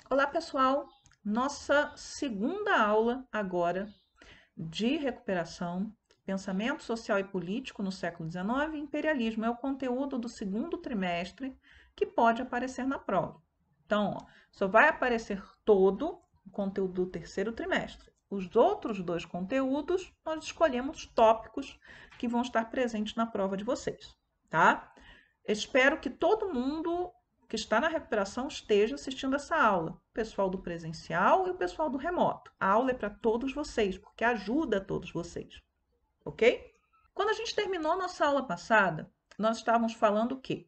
Olá, pessoal! Nossa segunda aula agora de recuperação, pensamento social e político no século XIX e imperialismo. É o conteúdo do segundo trimestre que pode aparecer na prova. Então, ó, só vai aparecer todo o conteúdo do terceiro trimestre. Os outros dois conteúdos, nós escolhemos tópicos que vão estar presentes na prova de vocês, tá? Espero que todo mundo que está na recuperação esteja assistindo essa aula, o pessoal do presencial e o pessoal do remoto. A aula é para todos vocês, porque ajuda a todos vocês, ok? Quando a gente terminou nossa aula passada, nós estávamos falando o quê?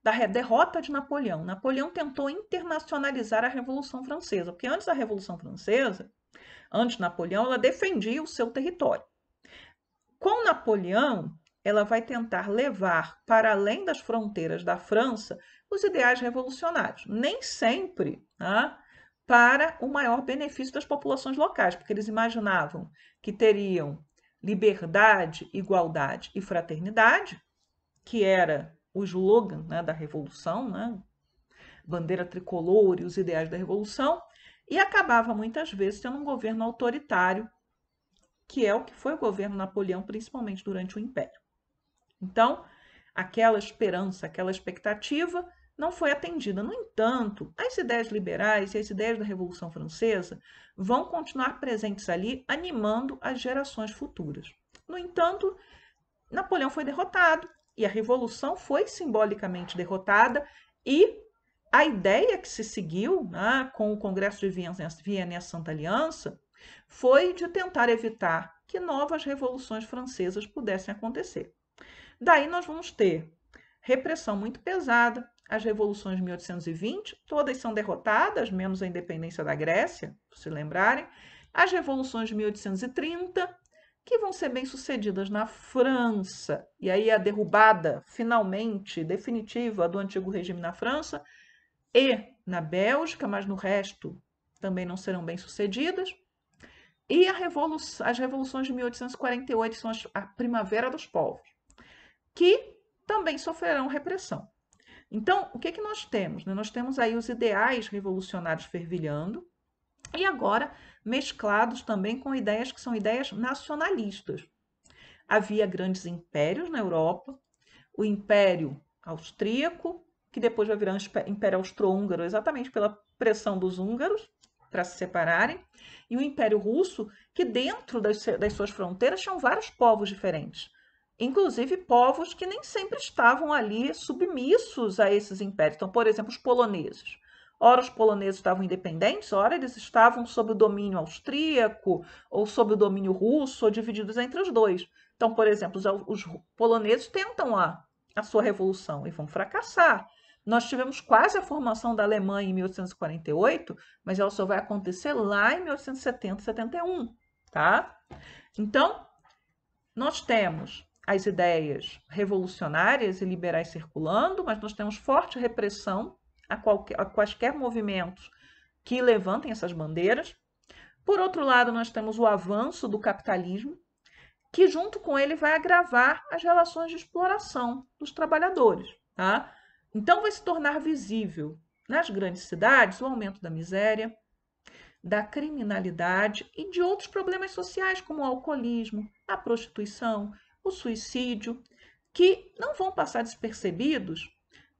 Da derrota de Napoleão. Napoleão tentou internacionalizar a Revolução Francesa, porque antes da Revolução Francesa, antes de Napoleão, ela defendia o seu território. Com Napoleão, ela vai tentar levar para além das fronteiras da França os ideais revolucionários, nem sempre para o maior benefício das populações locais, porque eles imaginavam que teriam liberdade, igualdade e fraternidade, que era o slogan da Revolução, bandeira tricolor e os ideais da Revolução, e acabava muitas vezes tendo um governo autoritário, que é o que foi o governo Napoleão, principalmente durante o Império. Então, aquela esperança, aquela expectativa não foi atendida. No entanto, as ideias liberais e as ideias da Revolução Francesa vão continuar presentes ali, animando as gerações futuras. No entanto, Napoleão foi derrotado e a Revolução foi simbolicamente derrotada e a ideia que se seguiu com o Congresso de Viena e a Santa Aliança foi de tentar evitar que novas revoluções francesas pudessem acontecer. Daí nós vamos ter repressão muito pesada, as revoluções de 1820, todas são derrotadas, menos a independência da Grécia, se lembrarem. As revoluções de 1830, que vão ser bem-sucedidas na França, e aí a derrubada finalmente definitiva do antigo regime na França e na Bélgica, mas no resto também não serão bem-sucedidas. E as revoluções de 1848 são a primavera dos povos, que também sofrerão repressão. Então, o que, que nós temos? Nós temos aí os ideais revolucionários fervilhando e agora mesclados também com ideias que são ideias nacionalistas. Havia grandes impérios na Europa, o Império Austríaco, que depois vai virar um Império Austro-Húngaro, exatamente pela pressão dos húngaros para se separarem, e o Império Russo, que dentro das suas fronteiras tinham vários povos diferentes, inclusive povos que nem sempre estavam ali submissos a esses impérios. Então, por exemplo, os poloneses. Ora, os poloneses estavam independentes, ora, eles estavam sob o domínio austríaco, ou sob o domínio russo, ou divididos entre os dois. Então, por exemplo, os poloneses tentam a sua revolução e vão fracassar. Nós tivemos quase a formação da Alemanha em 1848, mas ela só vai acontecer lá em 1870, 71, tá? Então, nós temos as ideias revolucionárias e liberais circulando, mas nós temos forte repressão a quaisquer movimentos que levantem essas bandeiras. Por outro lado, nós temos o avanço do capitalismo, que junto com ele vai agravar as relações de exploração dos trabalhadores. Tá? Então, vai se tornar visível nas grandes cidades o aumento da miséria, da criminalidade e de outros problemas sociais, como o alcoolismo, a prostituição, o suicídio, que não vão passar despercebidos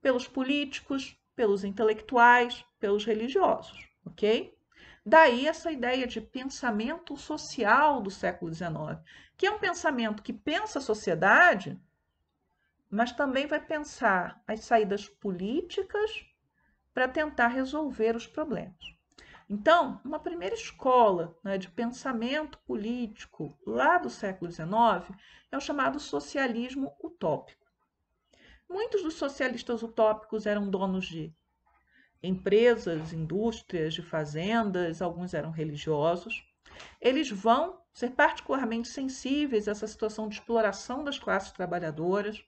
pelos políticos, pelos intelectuais, pelos religiosos, ok? Daí essa ideia de pensamento social do século XIX, que é um pensamento que pensa a sociedade, mas também vai pensar as saídas políticas para tentar resolver os problemas. Então, uma primeira escola de pensamento político lá do século XIX é o chamado socialismo utópico. Muitos dos socialistas utópicos eram donos de empresas, indústrias, de fazendas, alguns eram religiosos. Eles vão ser particularmente sensíveis a essa situação de exploração das classes trabalhadoras,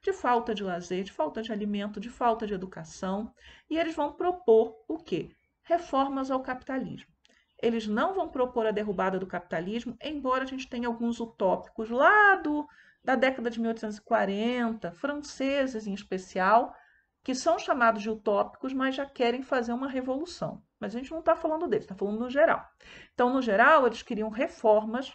de falta de lazer, de falta de alimento, de falta de educação, e eles vão propor o quê? Reformas ao capitalismo. Eles não vão propor a derrubada do capitalismo, embora a gente tenha alguns utópicos lá da década de 1840, franceses em especial, que são chamados de utópicos, mas já querem fazer uma revolução. Mas a gente não está falando deles, está falando no geral. Então, no geral, eles queriam reformas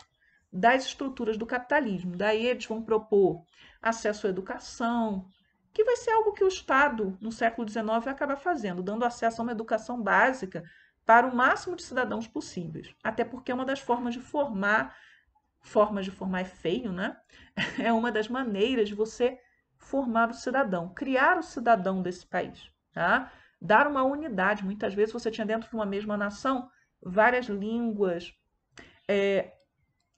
das estruturas do capitalismo. Daí eles vão propor acesso à educação, que vai ser algo que o Estado, no século XIX, vai acabar fazendo, dando acesso a uma educação básica para o máximo de cidadãos possíveis. Até porque é uma das formas de formar é feio, né? É uma das maneiras de você formar o cidadão, criar o cidadão desse país, tá? Dar uma unidade. Muitas vezes você tinha dentro de uma mesma nação várias línguas,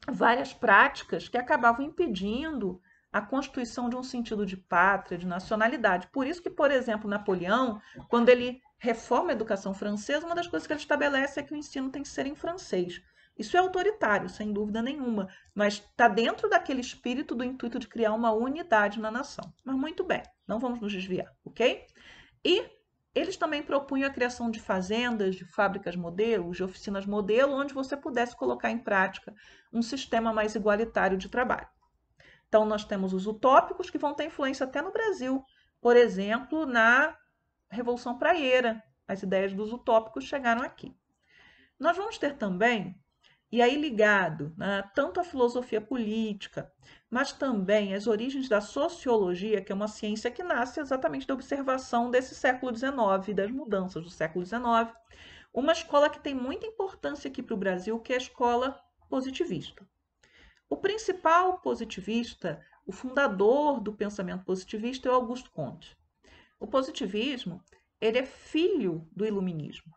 várias práticas que acabavam impedindo a constituição de um sentido de pátria, de nacionalidade. Por isso que, por exemplo, Napoleão, quando ele reforma a educação francesa, uma das coisas que ele estabelece é que o ensino tem que ser em francês. Isso é autoritário, sem dúvida nenhuma, mas está dentro daquele espírito do intuito de criar uma unidade na nação. Mas muito bem, não vamos nos desviar, ok? E eles também propunham a criação de fazendas, de fábricas modelos, de oficinas modelo, onde você pudesse colocar em prática um sistema mais igualitário de trabalho. Então, nós temos os utópicos que vão ter influência até no Brasil. Por exemplo, na Revolução Praieira, as ideias dos utópicos chegaram aqui. Nós vamos ter também, e aí ligado, né, tanto à filosofia política, mas também às origens da sociologia, que é uma ciência que nasce exatamente da observação desse século XIX, das mudanças do século XIX, uma escola que tem muita importância aqui para o Brasil, que é a escola positivista. O principal positivista, o fundador do pensamento positivista é o Auguste Comte. O positivismo, ele é filho do iluminismo.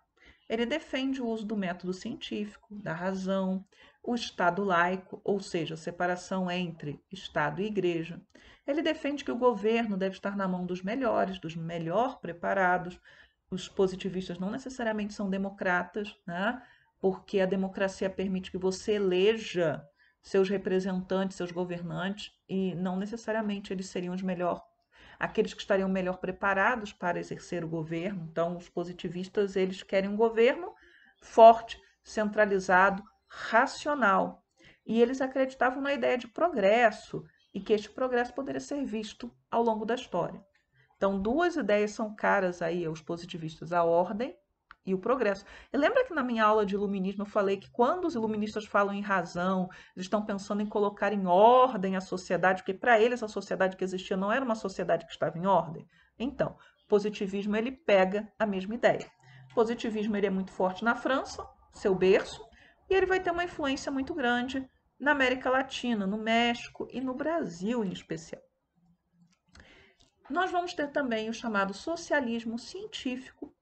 Ele defende o uso do método científico, da razão, o Estado laico, ou seja, a separação entre Estado e Igreja. Ele defende que o governo deve estar na mão dos melhores, dos melhor preparados. Os positivistas não necessariamente são democratas, né? Porque a democracia permite que você eleja seus representantes, seus governantes, e não necessariamente eles seriam os melhores, aqueles que estariam melhor preparados para exercer o governo. Então, os positivistas, eles querem um governo forte, centralizado, racional. E eles acreditavam na ideia de progresso e que este progresso poderia ser visto ao longo da história. Então, duas ideias são caras aí aos positivistas, a ordem e o progresso. E lembra que na minha aula de iluminismo eu falei que quando os iluministas falam em razão, eles estão pensando em colocar em ordem a sociedade, porque para eles a sociedade que existia não era uma sociedade que estava em ordem. Então, o positivismo ele pega a mesma ideia. O positivismo ele é muito forte na França, seu berço, e ele vai ter uma influência muito grande na América Latina, no México e no Brasil em especial. Nós vamos ter também o chamado socialismo científico.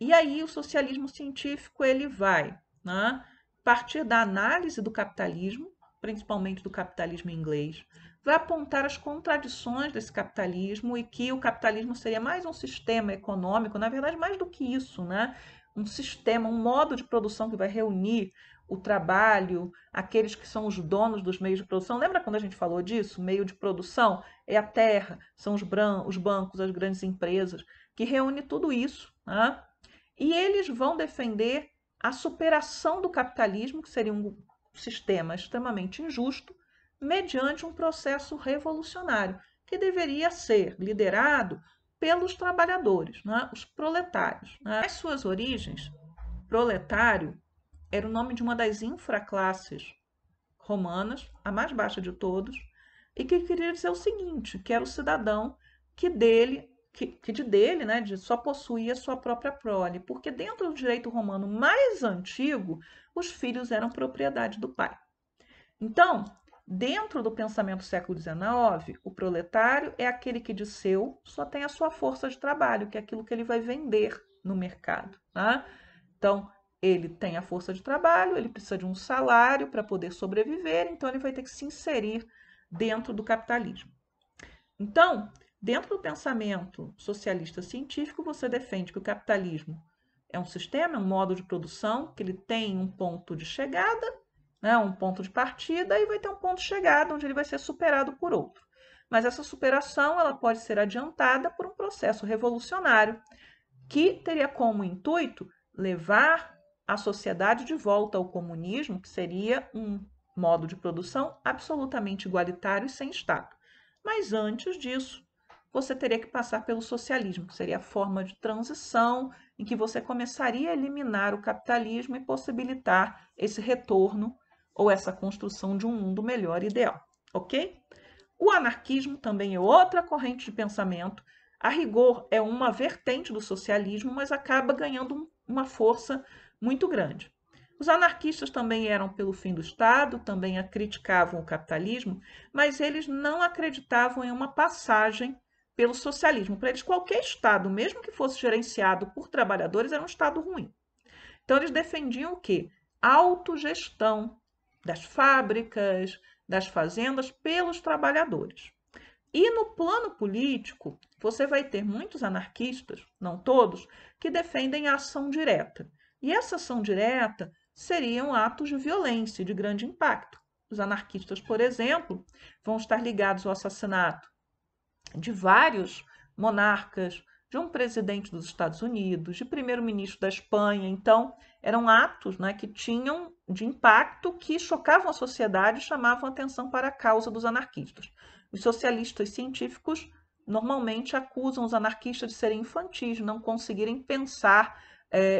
E aí o socialismo científico ele vai, né, partir da análise do capitalismo, principalmente do capitalismo inglês, vai apontar as contradições desse capitalismo e que o capitalismo seria mais um sistema econômico, na verdade mais do que isso, né? Um sistema, um modo de produção que vai reunir o trabalho, aqueles que são os donos dos meios de produção. Lembra quando a gente falou disso? Meio de produção é a terra, são os bancos, as grandes empresas, que reúne tudo isso, né? E eles vão defender a superação do capitalismo, que seria um sistema extremamente injusto, mediante um processo revolucionário, que deveria ser liderado pelos trabalhadores, né? Os proletários. Né? As suas origens, proletário era o nome de uma das infraclasses romanas, a mais baixa de todos, e que queria dizer o seguinte, que era o cidadão que dele, né, só possuía sua própria prole, porque dentro do direito romano mais antigo, os filhos eram propriedade do pai. Então, dentro do pensamento do século XIX, o proletário é aquele que de seu só tem a sua força de trabalho, que é aquilo que ele vai vender no mercado. Tá? Então, ele tem a força de trabalho, ele precisa de um salário para poder sobreviver, então ele vai ter que se inserir dentro do capitalismo. Então, dentro do pensamento socialista científico, você defende que o capitalismo é um sistema, é um modo de produção, que ele tem um ponto de chegada, né, um ponto de partida, e vai ter um ponto de chegada onde ele vai ser superado por outro. Mas essa superação ela pode ser adiantada por um processo revolucionário que teria como intuito levar a sociedade de volta ao comunismo, que seria um modo de produção absolutamente igualitário e sem Estado. Mas antes disso, você teria que passar pelo socialismo, que seria a forma de transição em que você começaria a eliminar o capitalismo e possibilitar esse retorno ou essa construção de um mundo melhor e ideal, ok? O anarquismo também é outra corrente de pensamento. A rigor, é uma vertente do socialismo, mas acaba ganhando uma força muito grande. Os anarquistas também eram pelo fim do Estado, também criticavam o capitalismo, mas eles não acreditavam em uma passagem pelo socialismo. Para eles, qualquer Estado, mesmo que fosse gerenciado por trabalhadores, era um Estado ruim. Então, eles defendiam o quê? Autogestão das fábricas, das fazendas pelos trabalhadores. E no plano político, você vai ter muitos anarquistas, não todos, que defendem a ação direta. E essa ação direta seriam atos de violência de grande impacto. Os anarquistas, por exemplo, vão estar ligados ao assassinato de vários monarcas, de um presidente dos Estados Unidos, de primeiro-ministro da Espanha. Então, eram atos, né, que tinham de impacto, que chocavam a sociedade e chamavam atenção para a causa dos anarquistas. Os socialistas científicos normalmente acusam os anarquistas de serem infantis, de não conseguirem pensar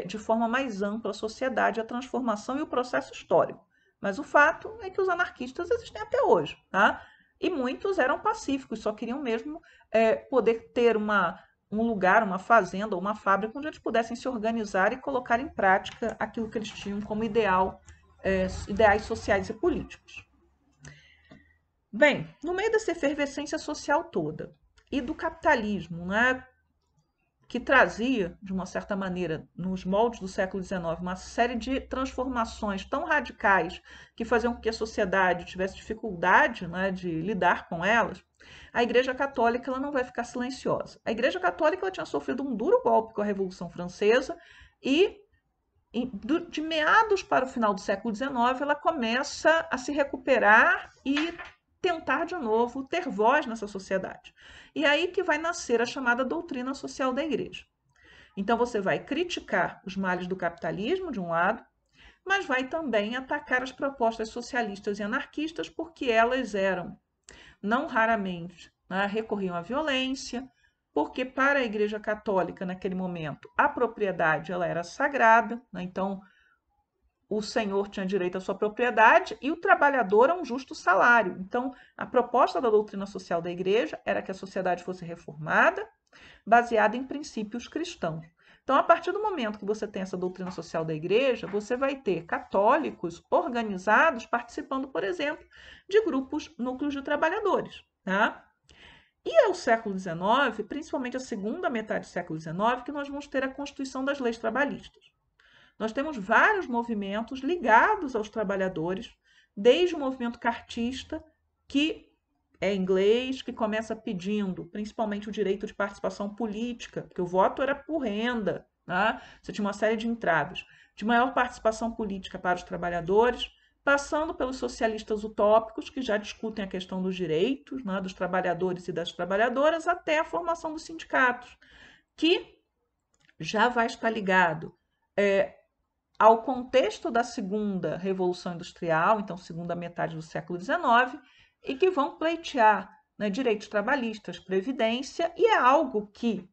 de forma mais ampla a sociedade, a transformação e o processo histórico. Mas o fato é que os anarquistas existem até hoje, tá? E muitos eram pacíficos, só queriam mesmo poder ter um lugar, uma fazenda ou uma fábrica onde eles pudessem se organizar e colocar em prática aquilo que eles tinham como ideais sociais e políticos. Bem, no meio dessa efervescência social toda e do capitalismo, né, que trazia, de uma certa maneira, nos moldes do século XIX, uma série de transformações tão radicais que faziam com que a sociedade tivesse dificuldade, né, de lidar com elas, a Igreja Católica ela não vai ficar silenciosa. A Igreja Católica ela tinha sofrido um duro golpe com a Revolução Francesa e, de meados para o final do século XIX, ela começa a se recuperar e tentar de novo ter voz nessa sociedade. E aí que vai nascer a chamada doutrina social da Igreja. Então você vai criticar os males do capitalismo, de um lado, mas vai também atacar as propostas socialistas e anarquistas, porque elas eram, não raramente, né, recorriam à violência, porque para a Igreja Católica, naquele momento, a propriedade ela era sagrada, né, então o senhor tinha direito à sua propriedade e o trabalhador a um justo salário. Então, a proposta da doutrina social da Igreja era que a sociedade fosse reformada, baseada em princípios cristãos. Então, a partir do momento que você tem essa doutrina social da Igreja, você vai ter católicos organizados participando, por exemplo, de grupos, núcleos de trabalhadores. Tá? E é o século XIX, principalmente a segunda metade do século XIX, que nós vamos ter a Constituição das Leis Trabalhistas. Nós temos vários movimentos ligados aos trabalhadores, desde o movimento cartista, que é inglês, que começa pedindo principalmente o direito de participação política, porque o voto era por renda, né? Você tinha uma série de entraves, de maior participação política para os trabalhadores, passando pelos socialistas utópicos, que já discutem a questão dos direitos, né, dos trabalhadores e das trabalhadoras, até a formação dos sindicatos, que já vai estar ligado ao contexto da segunda Revolução Industrial, então segunda metade do século XIX, e que vão pleitear, né, direitos trabalhistas, previdência, e é algo que,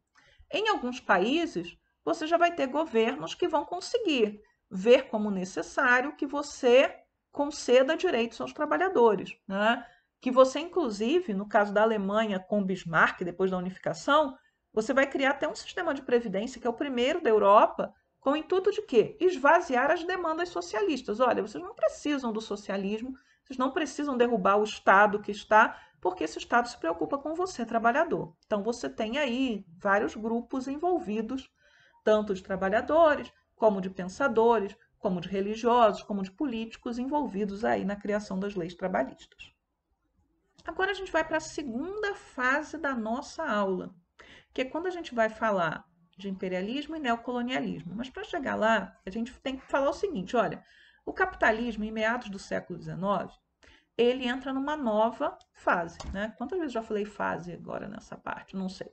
em alguns países, você já vai ter governos que vão conseguir ver como necessário que você conceda direitos aos trabalhadores, né? Que você, inclusive, no caso da Alemanha com Bismarck, depois da unificação, você vai criar até um sistema de previdência que é o primeiro da Europa, com o intuito de quê? Esvaziar as demandas socialistas. Olha, vocês não precisam do socialismo, vocês não precisam derrubar o Estado que está, porque esse Estado se preocupa com você, trabalhador. Então, você tem aí vários grupos envolvidos, tanto de trabalhadores, como de pensadores, como de religiosos, como de políticos envolvidos aí na criação das leis trabalhistas. Agora a gente vai para a segunda fase da nossa aula, que é quando a gente vai falar de imperialismo e neocolonialismo. Mas para chegar lá, a gente tem que falar o seguinte, olha, o capitalismo, em meados do século XIX, ele entra numa nova fase, né? Quantas vezes já falei fase agora nessa parte? Não sei.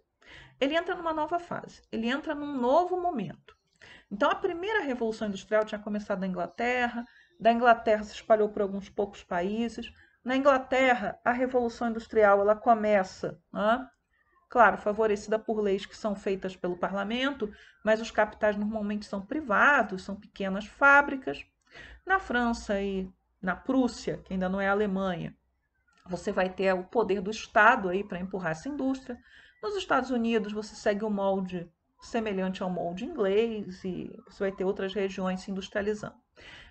Ele entra numa nova fase, ele entra num novo momento. Então, a primeira Revolução Industrial tinha começado na Inglaterra, da Inglaterra se espalhou por alguns poucos países. Na Inglaterra, a Revolução Industrial ela começa, né, claro, favorecida por leis que são feitas pelo parlamento, mas os capitais normalmente são privados, são pequenas fábricas. Na França e na Prússia, que ainda não é a Alemanha, você vai ter o poder do Estado aí para empurrar essa indústria. Nos Estados Unidos, você segue um molde semelhante ao molde inglês e você vai ter outras regiões se industrializando.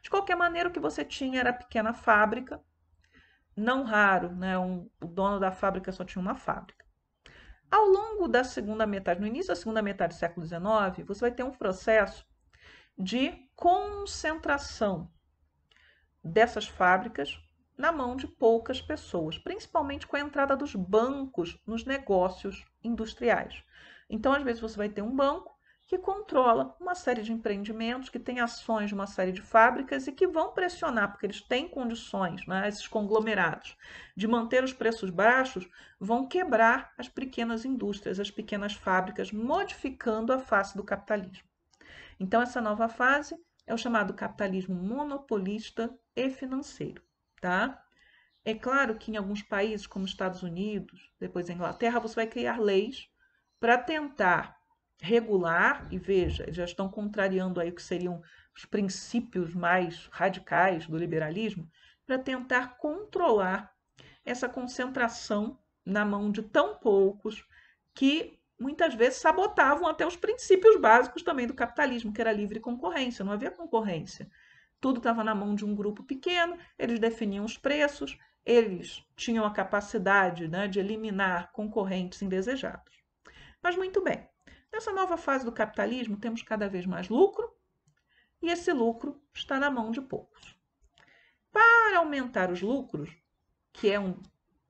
De qualquer maneira, o que você tinha era a pequena fábrica, não raro, né? O dono da fábrica só tinha uma fábrica. Ao longo da segunda metade, no início da segunda metade do século XIX, você vai ter um processo de concentração dessas fábricas na mão de poucas pessoas, principalmente com a entrada dos bancos nos negócios industriais. Então, às vezes, você vai ter um banco que controla uma série de empreendimentos, que tem ações de uma série de fábricas e que vão pressionar, porque eles têm condições, né, esses conglomerados, de manter os preços baixos, vão quebrar as pequenas indústrias, as pequenas fábricas, modificando a face do capitalismo. Então, essa nova fase é o chamado capitalismo monopolista e financeiro, tá? É claro que em alguns países, como os Estados Unidos, depois a Inglaterra, você vai criar leis para tentar regular, e veja, já estão contrariando aí o que seriam os princípios mais radicais do liberalismo, para tentar controlar essa concentração na mão de tão poucos que muitas vezes sabotavam até os princípios básicos também do capitalismo, que era livre concorrência, não havia concorrência. Tudo estava na mão de um grupo pequeno, eles definiam os preços, eles tinham a capacidade, né, de eliminar concorrentes indesejados. Mas muito bem, nessa nova fase do capitalismo temos cada vez mais lucro e esse lucro está na mão de poucos. Para aumentar os lucros, que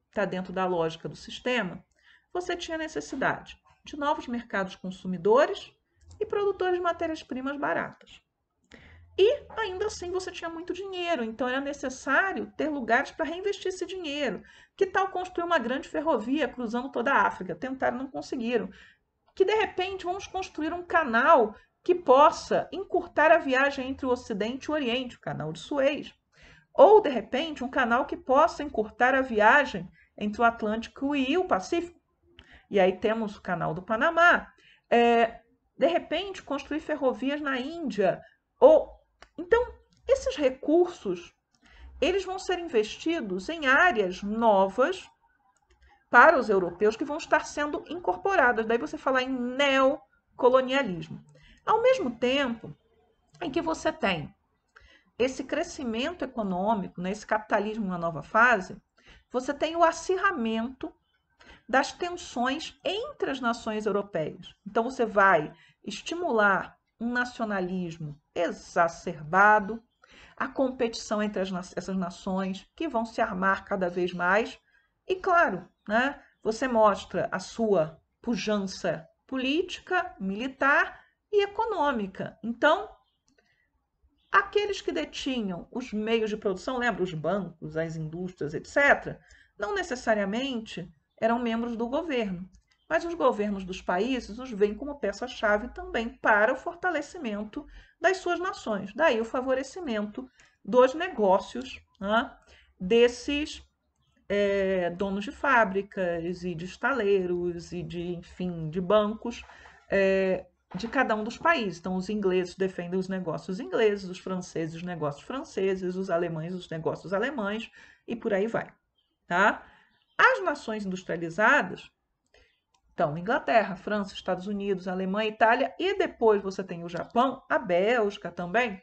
está dentro da lógica do sistema, você tinha necessidade de novos mercados consumidores e produtores de matérias-primas baratas. E ainda assim você tinha muito dinheiro, então era necessário ter lugares para reinvestir esse dinheiro. Que tal construir uma grande ferrovia cruzando toda a África? Tentaram, não conseguiram. Que de repente vamos construir um canal que possa encurtar a viagem entre o Ocidente e o Oriente, o canal de Suez. Ou de repente um canal que possa encurtar a viagem entre o Atlântico e o Pacífico. E aí temos o canal do Panamá. De repente construir ferrovias na Índia. Então, esses recursos, eles vão ser investidos em áreas novas para os europeus que vão estar sendo incorporadas. Daí você fala em neocolonialismo. Ao mesmo tempo em que você tem esse crescimento econômico, né, esse capitalismo na nova fase, você tem o acirramento das tensões entre as nações europeias. Então você vai estimular um nacionalismo exacerbado, a competição entre essas nações que vão se armar cada vez mais. E claro, né, você mostra a sua pujança política, militar e econômica. Então, aqueles que detinham os meios de produção, lembra, os bancos, as indústrias, etc., não necessariamente eram membros do governo, mas os governos dos países os veem como peça-chave também para o fortalecimento das suas nações. Daí o favorecimento dos negócios, né, desses donos de fábricas e de estaleiros e de, enfim, de bancos de cada um dos países. Então, os ingleses defendem os negócios ingleses, os franceses os negócios franceses, os alemães os negócios alemães e por aí vai, tá? As nações industrializadas, então, Inglaterra, França, Estados Unidos, Alemanha, Itália e depois você tem o Japão, a Bélgica também,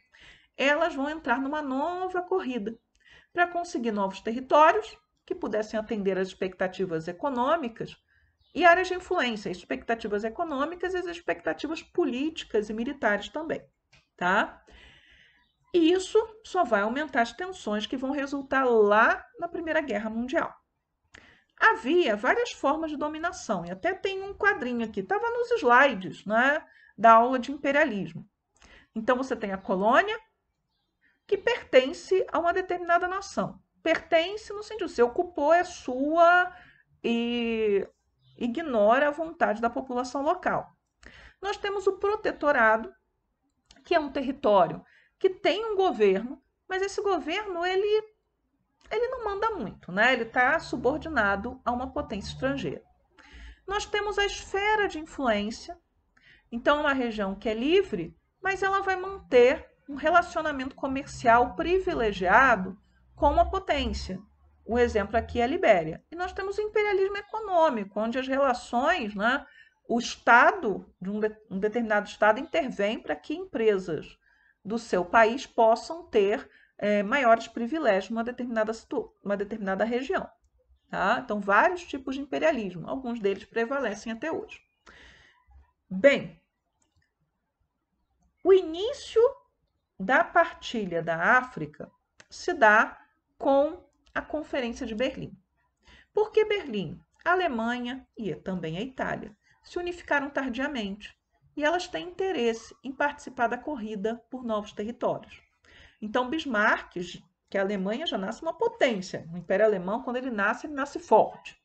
elas vão entrar numa nova corrida para conseguir novos territórios que pudessem atender às expectativas econômicas e áreas de influência, expectativas econômicas e as expectativas políticas e militares também, tá? E isso só vai aumentar as tensões que vão resultar lá na Primeira Guerra Mundial. Havia várias formas de dominação, e até tem um quadrinho aqui, estava nos slides, né, da aula de imperialismo. Então você tem a colônia, que pertence a uma determinada nação. Pertence no sentido, você ocupou, é sua e ignora a vontade da população local. Nós temos o protetorado, que é um território que tem um governo, mas esse governo ele não manda muito, né? Ele está subordinado a uma potência estrangeira. Nós temos a esfera de influência, então uma região que é livre, mas ela vai manter um relacionamento comercial privilegiado com uma potência. O exemplo aqui é a Libéria. E nós temos o imperialismo econômico, onde as relações, né, o Estado, um determinado Estado, intervém para que empresas do seu país possam ter maiores privilégios numa uma determinada região. Tá? Então, vários tipos de imperialismo, alguns deles prevalecem até hoje. Bem, o início da partilha da África se dá com a Conferência de Berlim. Por que Berlim? A Alemanha e também a Itália se unificaram tardiamente e elas têm interesse em participar da corrida por novos territórios. Então, Bismarck, que a Alemanha já nasce uma potência, o Império Alemão, quando ele nasce forte.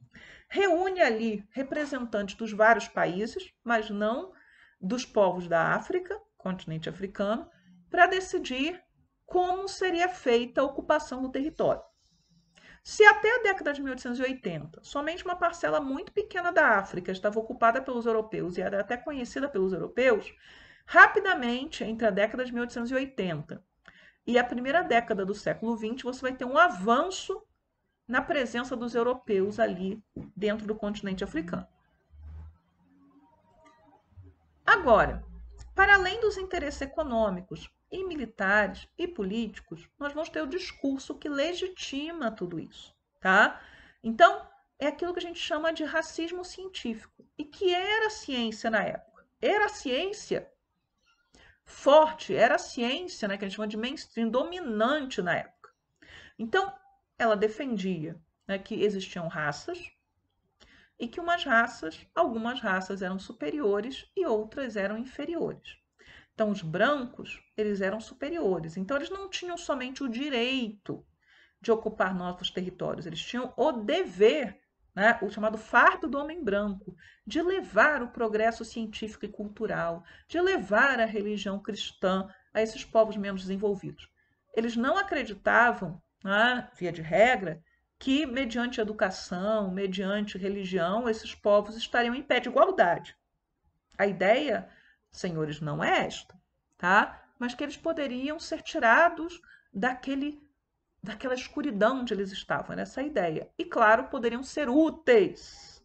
Reúne ali representantes dos vários países, mas não dos povos da África, continente africano, para decidir como seria feita a ocupação do território. Se até a década de 1880 somente uma parcela muito pequena da África estava ocupada pelos europeus e era até conhecida pelos europeus, rapidamente, entre a década de 1880 e a primeira década do século XX, você vai ter um avanço na presença dos europeus ali dentro do continente africano. Agora, para além dos interesses econômicos e militares e políticos, nós vamos ter o discurso que legitima tudo isso, tá? Então, é aquilo que a gente chama de racismo científico. E que era ciência na época? Era ciência forte, era ciência, né, que a gente chama de mainstream, dominante na época. Então, ela defendia, né, que existiam raças e que algumas raças eram superiores e outras eram inferiores. Então, os brancos, eles eram superiores. Então, eles não tinham somente o direito de ocupar novos territórios, eles tinham o dever, né, o chamado fardo do homem branco, de levar o progresso científico e cultural, de levar a religião cristã a esses povos menos desenvolvidos. Eles não acreditavam, né, via de regra, que mediante educação, mediante religião, esses povos estariam em pé de igualdade. A ideia, senhores, não é esta, tá? Mas que eles poderiam ser tirados daquela escuridão onde eles estavam, nessa ideia. E, claro, poderiam ser úteis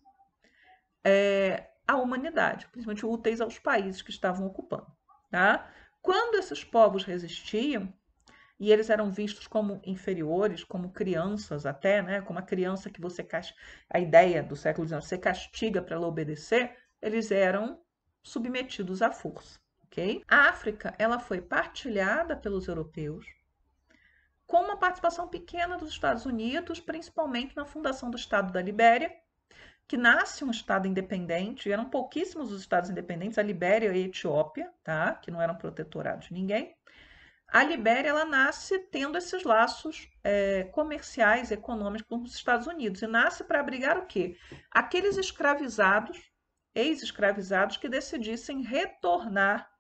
à humanidade, principalmente úteis aos países que estavam ocupando. Tá? Quando esses povos resistiam, e eles eram vistos como inferiores, como crianças até, né? Como a criança que a ideia do século XIX, você castiga para ela obedecer, eles eram submetidos à força. Okay? A África ela foi partilhada pelos europeus, com uma participação pequena dos Estados Unidos, principalmente na fundação do Estado da Libéria, que nasce um Estado independente, eram pouquíssimos os Estados independentes, a Libéria e a Etiópia, tá? Que não eram protetorados de ninguém. A Libéria ela nasce tendo esses laços comerciais, econômicos com os Estados Unidos, e nasce para abrigar o quê? Aqueles escravizados, ex-escravizados, que decidissem retornar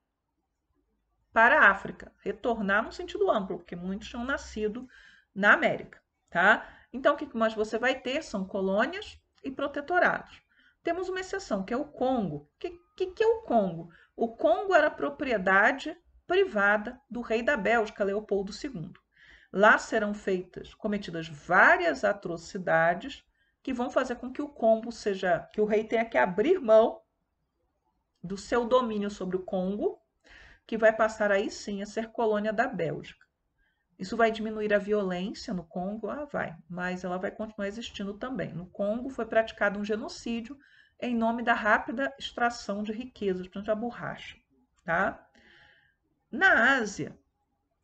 para a África, retornar no sentido amplo, porque muitos tinham nascido na América, tá? Então, o que mais você vai ter são colônias e protetorados. Temos uma exceção, que é o Congo. O que é o Congo? O Congo era propriedade privada do rei da Bélgica, Leopoldo II. Lá serão cometidas várias atrocidades que vão fazer com que que o rei tenha que abrir mão do seu domínio sobre o Congo, que vai passar aí sim a ser colônia da Bélgica. Isso vai diminuir a violência no Congo? Vai, mas ela vai continuar existindo também. No Congo foi praticado um genocídio em nome da rápida extração de riquezas, portanto a borracha. Tá? Na Ásia,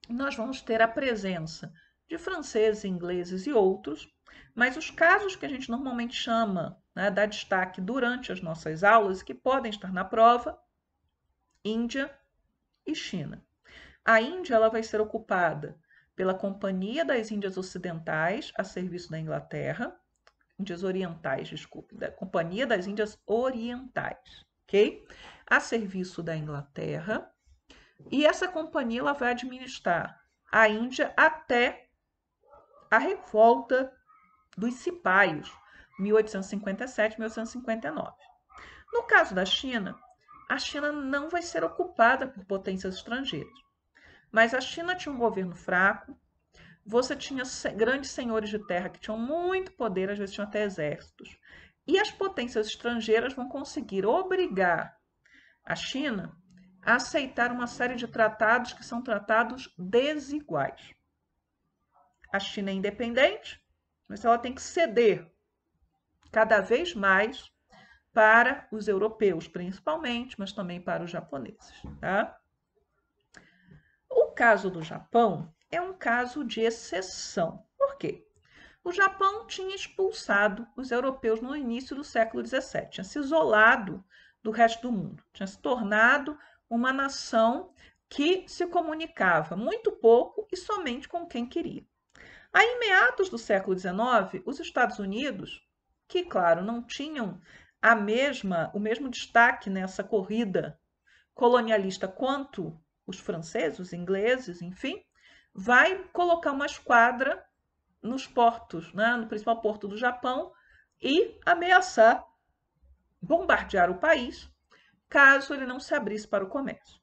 nós vamos ter a presença de franceses, ingleses e outros, mas os casos que a gente normalmente chama, né, dá destaque durante as nossas aulas, que podem estar na prova, Índia e China. A Índia ela vai ser ocupada pela Companhia das Índias Ocidentais, a serviço da Inglaterra, Índias Orientais, desculpe, da Companhia das Índias Orientais, ok? A serviço da Inglaterra, e essa companhia ela vai administrar a Índia até a revolta dos Cipaios, 1857-1859, No caso da China, a China não vai ser ocupada por potências estrangeiras. Mas a China tinha um governo fraco, você tinha grandes senhores de terra que tinham muito poder, às vezes tinham até exércitos. E as potências estrangeiras vão conseguir obrigar a China a aceitar uma série de tratados que são tratados desiguais. A China é independente, mas ela tem que ceder cada vez mais para os europeus, principalmente, mas também para os japoneses. Tá? O caso do Japão é um caso de exceção. Por quê? O Japão tinha expulsado os europeus no início do século XVII, tinha se isolado do resto do mundo, tinha se tornado uma nação que se comunicava muito pouco e somente com quem queria. Aí, em meados do século XIX, os Estados Unidos, que, claro, não tinham o mesmo destaque nessa corrida colonialista quanto os franceses, os ingleses, enfim, vai colocar uma esquadra nos portos, né, no principal porto do Japão, e ameaçar bombardear o país caso ele não se abrisse para o comércio.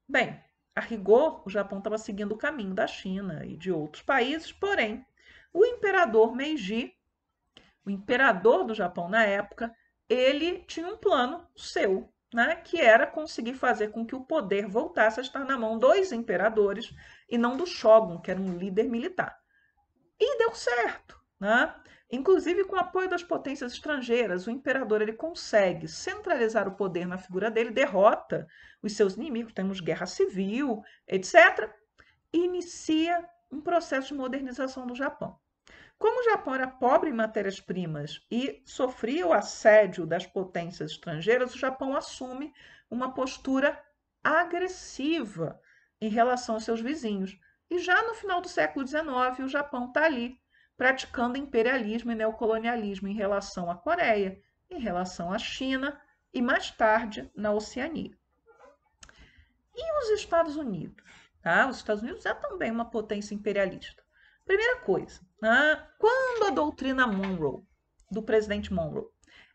Bem, a rigor, o Japão estava seguindo o caminho da China e de outros países, porém, o imperador Meiji, o imperador do Japão na época, ele tinha um plano seu, né, que era conseguir fazer com que o poder voltasse a estar na mão dos imperadores e não do shogun, que era um líder militar. E deu certo, né? Inclusive com o apoio das potências estrangeiras, o imperador ele consegue centralizar o poder na figura dele, derrota os seus inimigos, temos guerra civil, etc., e inicia um processo de modernização do Japão. Como o Japão era pobre em matérias-primas e sofria o assédio das potências estrangeiras, o Japão assume uma postura agressiva em relação aos seus vizinhos. E já no final do século XIX, o Japão está ali praticando imperialismo e neocolonialismo em relação à Coreia, em relação à China e mais tarde na Oceania. E os Estados Unidos? Tá? Os Estados Unidos é também uma potência imperialista. Primeira coisa, né? Quando a doutrina Monroe, do presidente Monroe,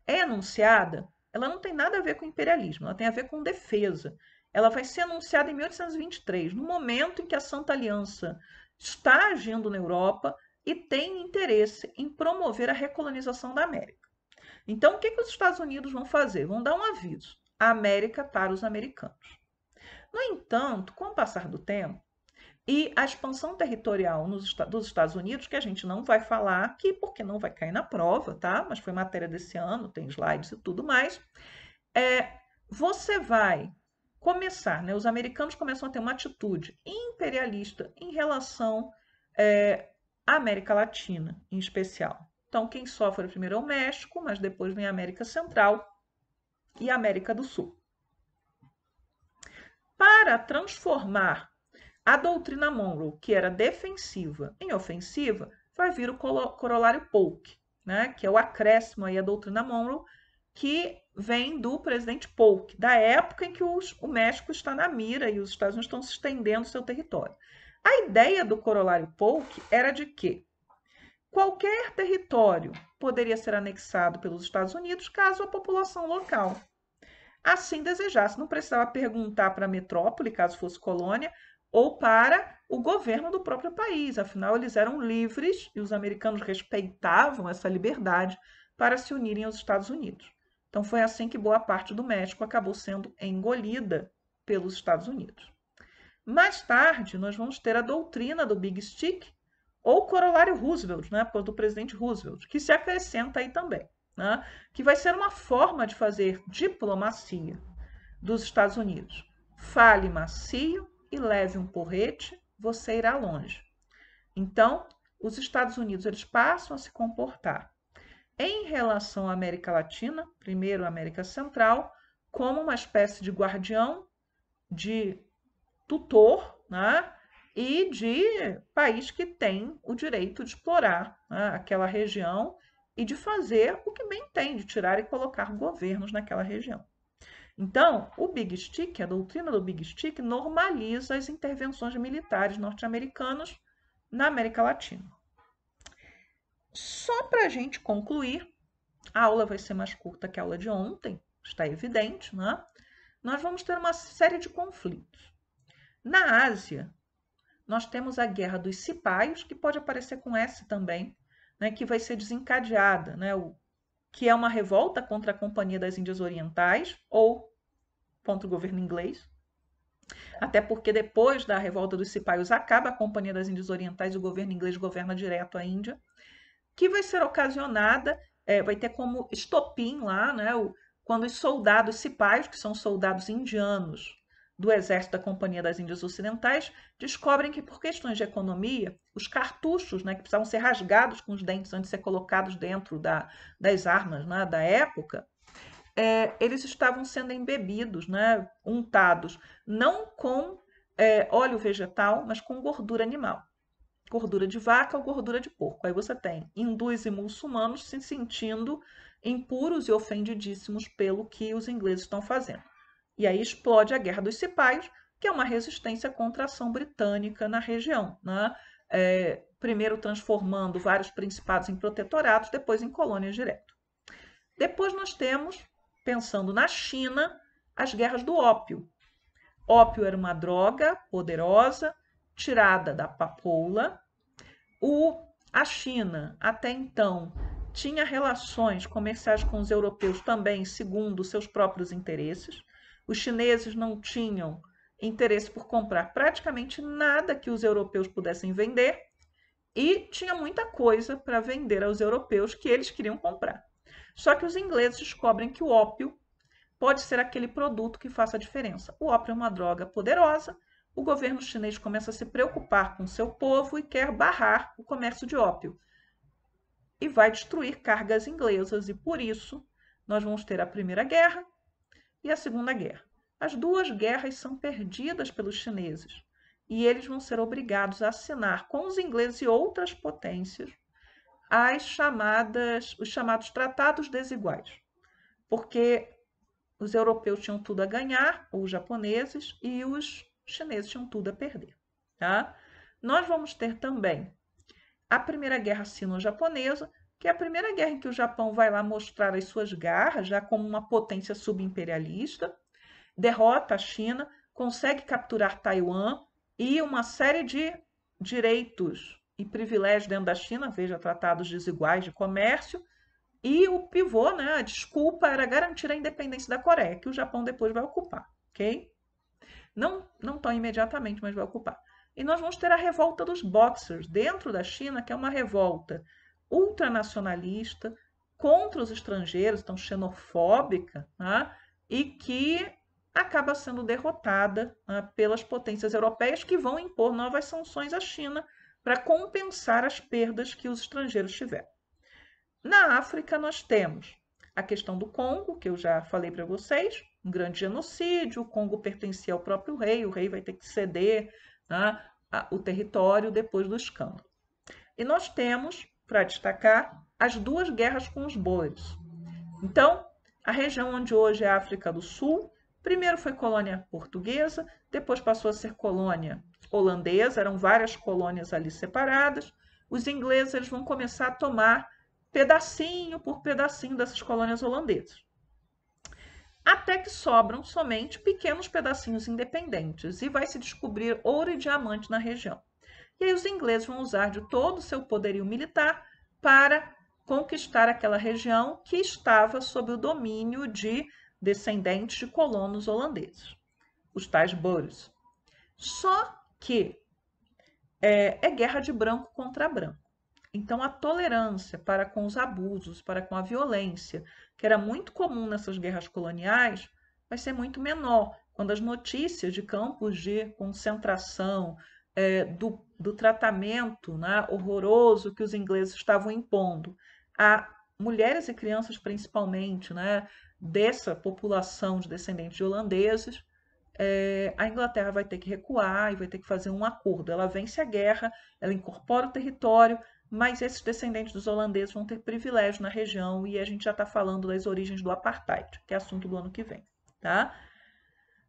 é anunciada, ela não tem nada a ver com imperialismo, ela tem a ver com defesa. Ela vai ser anunciada em 1823, no momento em que a Santa Aliança está agindo na Europa e tem interesse em promover a recolonização da América. Então, o que os Estados Unidos vão fazer? Vão dar um aviso: a América para os americanos. No entanto, com o passar do tempo, e a expansão territorial dos Estados Unidos, que a gente não vai falar aqui, porque não vai cair na prova, tá? Mas foi matéria desse ano, tem slides e tudo mais. Você vai começar, né? Os americanos começam a ter uma atitude imperialista em relação à América Latina, em especial. Então, quem sofre primeiro é o México, mas depois vem a América Central e a América do Sul. Para transformar a doutrina Monroe, que era defensiva em ofensiva, vai vir o corolário Polk, né, que é o acréscimo aí à doutrina Monroe, que vem do presidente Polk, da época em que o México está na mira e os Estados Unidos estão se estendendo seu território. A ideia do corolário Polk era de que qualquer território poderia ser anexado pelos Estados Unidos caso a população local assim desejasse. Não precisava perguntar para a metrópole, caso fosse colônia, ou para o governo do próprio país. Afinal, eles eram livres e os americanos respeitavam essa liberdade para se unirem aos Estados Unidos. Então, foi assim que boa parte do México acabou sendo engolida pelos Estados Unidos. Mais tarde, nós vamos ter a doutrina do Big Stick, ou corolário Roosevelt, né, do presidente Roosevelt, que se acrescenta aí também, né, que vai ser uma forma de fazer diplomacia dos Estados Unidos. Fale macio e leve um porrete, você irá longe. Então, os Estados Unidos eles passam a se comportar em relação à América Latina, primeiro a América Central, como uma espécie de guardião, de tutor, né? E de país que tem o direito de explorar, né, aquela região e de fazer o que bem tem, de tirar e colocar governos naquela região. Então, o Big Stick, a doutrina do Big Stick, normaliza as intervenções militares norte-americanas na América Latina. Só para a gente concluir, A aula vai ser mais curta que a aula de ontem, está evidente, né? Nós vamos ter uma série de conflitos. Na Ásia, nós temos a Guerra dos Cipaios, que pode aparecer com S também, né, que vai ser desencadeada, né, que é uma revolta contra a Companhia das Índias Orientais ou contra o governo inglês. Até porque depois da revolta dos Cipaios acaba a Companhia das Índias Orientais e o governo inglês governa direto a Índia, que vai ser ocasionada, vai ter como estopim lá, né, quando os soldados cipaios, que são soldados indianos do exército da Companhia das Índias Ocidentais, descobrem que, por questões de economia, os cartuchos, né, que precisavam ser rasgados com os dentes antes de ser colocados dentro das armas, né, da época, eles estavam sendo embebidos, né, untados, não com óleo vegetal, mas com gordura animal. Gordura de vaca ou gordura de porco. Aí você tem hindus e muçulmanos se sentindo impuros e ofendidíssimos pelo que os ingleses estão fazendo. E aí explode a Guerra dos Cipaios, que é uma resistência contra a ação britânica na região, né? Primeiro transformando vários principados em protetorados, depois em colônias direto. Depois nós temos, pensando na China, as guerras do ópio. Ópio era uma droga poderosa, tirada da papoula. A China, até então, tinha relações comerciais com os europeus também, segundo seus próprios interesses. Os chineses não tinham interesse por comprar praticamente nada que os europeus pudessem vender e tinha muita coisa para vender aos europeus que eles queriam comprar. Só que os ingleses descobrem que o ópio pode ser aquele produto que faça a diferença. O ópio é uma droga poderosa, o governo chinês começa a se preocupar com seu povo e quer barrar o comércio de ópio. E vai destruir cargas inglesas, e por isso nós vamos ter a Primeira Guerra e a Segunda Guerra. As duas guerras são perdidas pelos chineses e eles vão ser obrigados a assinar com os ingleses e outras potências os chamados tratados desiguais, porque os europeus tinham tudo a ganhar, ou os japoneses, e os chineses tinham tudo a perder. Tá? Nós vamos ter também a Primeira Guerra Sino-Japonesa, que é a primeira guerra em que o Japão vai lá mostrar as suas garras, já como uma potência subimperialista, derrota a China, consegue capturar Taiwan e uma série de direitos e privilégios dentro da China, veja, tratados desiguais de comércio, e o pivô, né, a desculpa era garantir a independência da Coreia, que o Japão depois vai ocupar, ok? Não tão imediatamente, mas vai ocupar. E nós vamos ter a revolta dos Boxers dentro da China, que é uma revolta ultranacionalista contra os estrangeiros, então xenofóbica, né? E que acaba sendo derrotada, né, pelas potências europeias que vão impor novas sanções à China para compensar as perdas que os estrangeiros tiveram. Na África, nós temos a questão do Congo, que eu já falei para vocês, um grande genocídio, o Congo pertencia ao próprio rei, o rei vai ter que ceder, né, o território depois do escândalo. E nós temos, para destacar, as duas guerras com os boeres. Então, a região onde hoje é a África do Sul, primeiro foi colônia portuguesa, depois passou a ser colônia holandesa, eram várias colônias ali separadas. Os ingleses eles vão começar a tomar pedacinho por pedacinho dessas colônias holandesas. Até que sobram somente pequenos pedacinhos independentes e vai se descobrir ouro e diamante na região. E aí os ingleses vão usar de todo o seu poderio militar para conquistar aquela região que estava sob o domínio de descendentes de colonos holandeses, os tais Boers. Só que é guerra de branco contra branco. Então, a tolerância para com os abusos, para com a violência, que era muito comum nessas guerras coloniais, vai ser muito menor quando as notícias de campos de concentração, do tratamento, né, horroroso que os ingleses estavam impondo a mulheres e crianças, principalmente, né, dessa população de descendentes de holandeses, a Inglaterra vai ter que recuar e vai ter que fazer um acordo. Ela vence a guerra, ela incorpora o território, mas esses descendentes dos holandeses vão ter privilégio na região e a gente já está falando das origens do apartheid, que é assunto do ano que vem. Tá?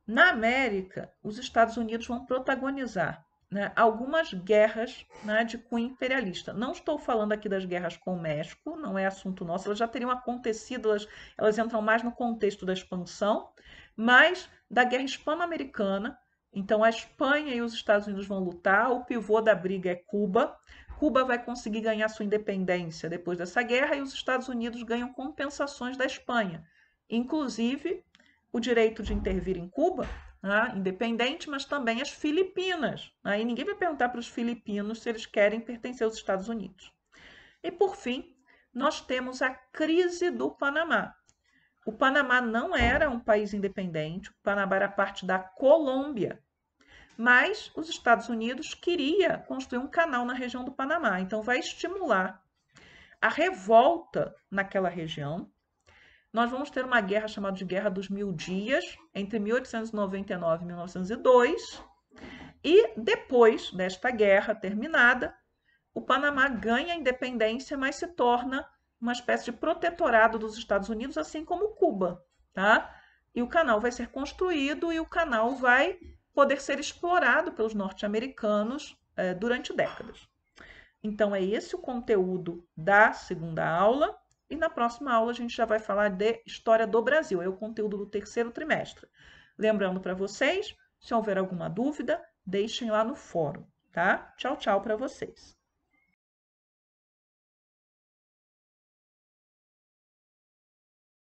Na América, os Estados Unidos vão protagonizar né, algumas guerras, né, de cunho imperialista. Não estou falando aqui das guerras com o México, não é assunto nosso, elas já teriam acontecido, elas entram mais no contexto da expansão, mas da guerra hispano-americana. Então, a Espanha e os Estados Unidos vão lutar, o pivô da briga é Cuba. Cuba vai conseguir ganhar sua independência depois dessa guerra e os Estados Unidos ganham compensações da Espanha, inclusive o direito de intervir em Cuba, né, independente, mas também as Filipinas. Aí ninguém vai perguntar para os filipinos se eles querem pertencer aos Estados Unidos. E por fim, nós temos a crise do Panamá. O Panamá não era um país independente, o Panamá era parte da Colômbia, mas os Estados Unidos queria construir um canal na região do Panamá, então vai estimular a revolta naquela região. Nós vamos ter uma guerra chamada de Guerra dos Mil Dias, entre 1899 e 1902, e depois desta guerra terminada, o Panamá ganha a independência, mas se torna uma espécie de protetorado dos Estados Unidos, assim como Cuba, tá? E o canal vai ser construído e o canal vai poder ser explorado pelos norte-americanos durante décadas. Então, é esse o conteúdo da segunda aula. E na próxima aula a gente já vai falar de História do Brasil, é o conteúdo do terceiro trimestre. Lembrando para vocês, se houver alguma dúvida, deixem lá no fórum, tá? Tchau, tchau para vocês.